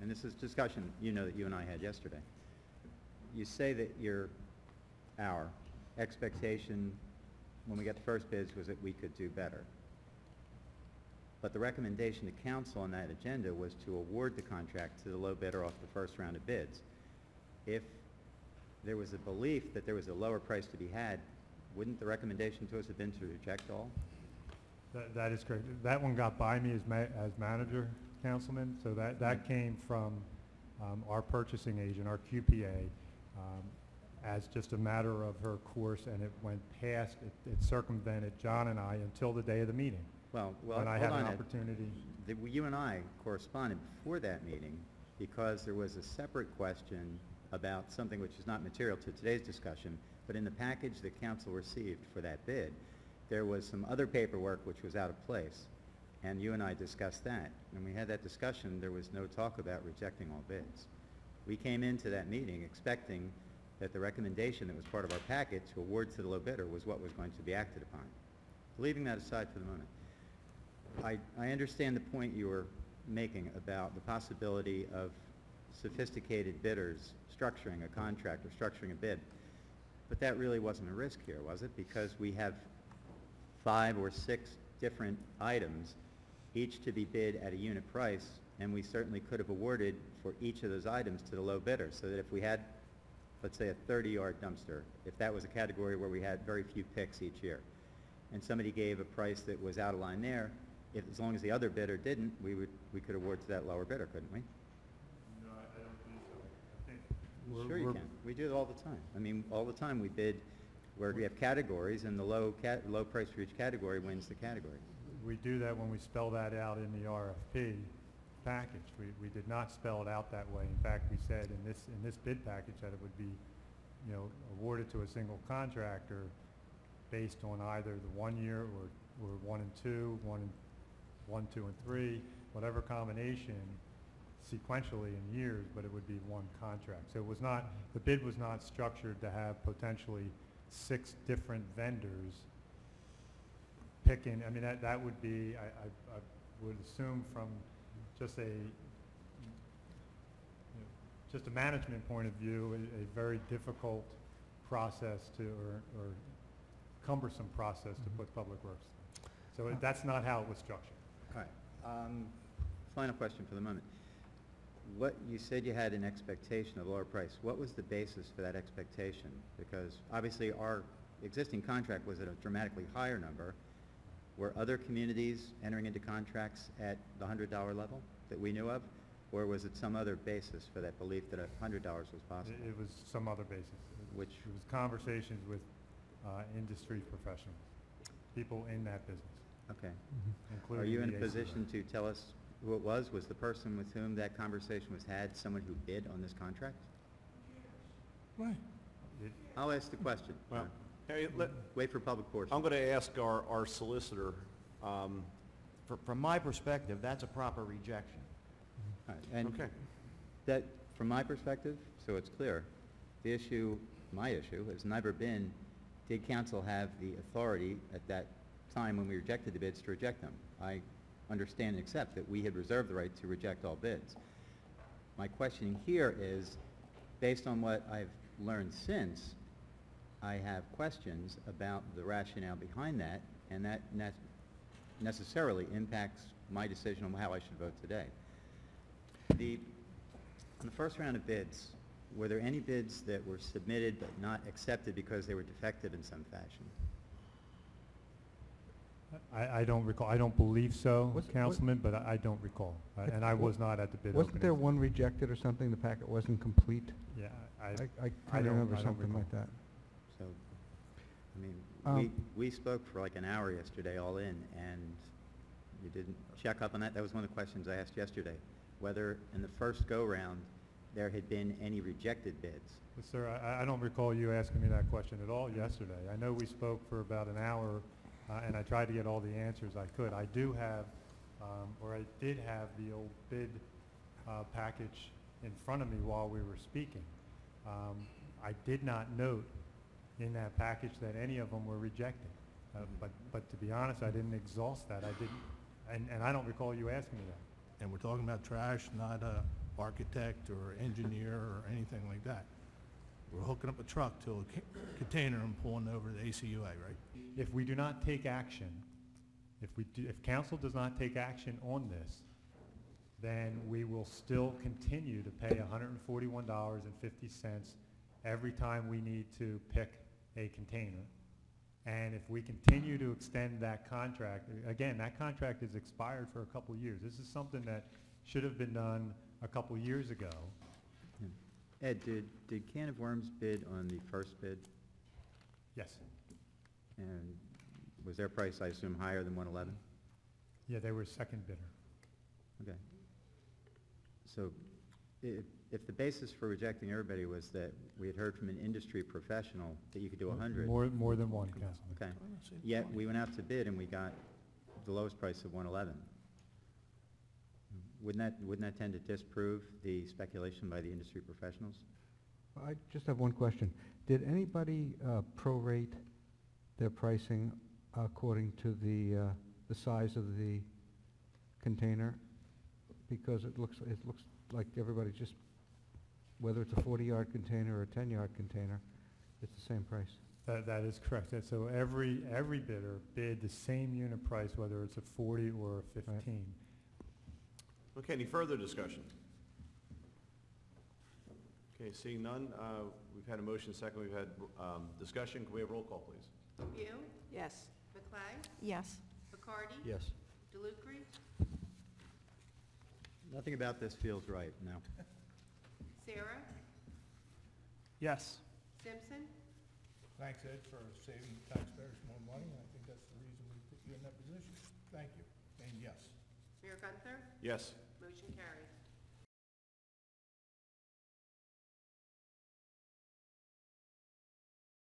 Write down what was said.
and this is discussion that you and I had yesterday. You say that our expectation when we got the first bids was that we could do better. But the recommendation to council on that agenda was to award the contract to the low bidder off the first round of bids. If there was a belief that there was a lower price to be had, wouldn't the recommendation to us have been to reject all? That is correct. That one got by me as manager, Councilman, so that came from our purchasing agent, our QPA, as just a matter of her course, and it went past, it circumvented John and I until the day of the meeting. Well, when I had an opportunity. You and I corresponded before that meeting because there was a separate question about something which is not material to today's discussion, but in the package that council received for that bid, there was some other paperwork which was out of place, and you and I discussed that. When we had that discussion, there was no talk about rejecting all bids. We came into that meeting expecting that the recommendation that was part of our packet to award to the low bidder was what was going to be acted upon. Leaving that aside for the moment, I understand the point you were making about the possibility of sophisticated bidders structuring a contract or structuring a bid, but that really wasn't a risk here, was it? Because we have 5 or 6 different items, each to be bid at a unit price, and we certainly could have awarded for each of those items to the low bidder, so that if we had, let's say, a 30-yard dumpster, if that was a category where we had very few picks each year, and somebody gave a price that was out of line there, as long as the other bidder didn't, we could award to that lower bidder, couldn't we? No, I don't believe so. I think Sure you can. We do it all the time. I mean, all the time we bid where we have categories, and the low price for each category wins the category. We do that when we spell that out in the RFP package. We did not spell it out that way. In fact, we said in this bid package that it would be, awarded to a single contractor based on either the 1 year or 1 and 2, 1, 2, and 3, whatever combination sequentially in years, but it would be one contract. So it was not, the bid was not structured to have potentially 6 different vendors picking. I mean, that would be, I would assume from just a management point of view, a very difficult process or cumbersome process to put public works. So that's not how it was structured. All right. Final question for the moment. What you said you had an expectation of lower price. What was the basis for that expectation? Because obviously our existing contract was at a dramatically higher number. Were other communities entering into contracts at the $100 level that we knew of? Or was it some other basis for that belief that $100 was possible? It was some other basis. It was conversations with industry professionals, people in that business. Okay. Including Are you in a the position to tell us who it was? Was the person with whom that conversation was had someone who bid on this contract? Right. I'll ask the question. Well, Harry, Wait for public portion. I'm going to ask our solicitor. From my perspective, that's a proper rejection. All right. And Okay. that, from my perspective, so it's clear, the issue, my issue, has never been, did council have the authority at that time when we rejected the bids to reject them? I understand and accept that we had reserved the right to reject all bids. My questioning here is, based on what I've learned since, I have questions about the rationale behind that, and that necessarily impacts my decision on how I should vote today. In the first round of bids, were there any bids that were submitted but not accepted because they were defective in some fashion? I don't recall. I don't believe so, Councilman, but I don't recall. And I was not at the bid Wasn't there one rejected or something? The packet wasn't complete? Yeah, I kind of remember something like that. So, I mean, we spoke for like an hour yesterday all in, and you didn't check up on that. That was one of the questions I asked yesterday, whether in the first go-round there had been any rejected bids. But sir, I don't recall you asking me that question at all yesterday. I know we spoke for about an hour, and I tried to get all the answers I could. I do have, or I did have the old bid package in front of me while we were speaking. I did not note in that package that any of them were rejected. But to be honest, I didn't exhaust that. I didn't, and I don't recall you asking me that. And we're talking about trash, not architect or engineer or anything like that. We're hooking up a truck to a container and pulling over the ACUA, right? If we do not take action, if council does not take action on this, then we will still continue to pay $141.50 every time we need to pick a container. And if we continue to extend that contract, again, that contract is expired for a couple years. This is something that should have been done a couple years ago. Ed, did Can of Worms bid on the first bid? Yes. And was their price, I assume, higher than 111? Yeah, they were second bidder. Okay. So if the basis for rejecting everybody was that we had heard from an industry professional that you could do 100. More than one, Councilman. Okay. Yet we went out to bid and we got the lowest price of 111. Wouldn't that tend to disprove the speculation by the industry professionals? I just have one question. Did anybody prorate their pricing according to the size of the container? Because it looks like everybody just, whether it's a 40-yard container or a 10-yard container, it's the same price. That is correct. So every bidder bid the same unit price, whether it's a 40 or a 15. Right. Okay, any further discussion? Okay, seeing none, we've had a motion second, we've had discussion. Can we have roll call, please? View, Yes. McClay, Yes. Piccardi, Yes. DeLucry, Nothing about this feels right, no. Sarah, Yes. Simpson, Thanks, Ed, for saving taxpayers more money. I think that's the reason we put you in that position. Thank you. And yes. Mayor Gunther, Yes. motion carries.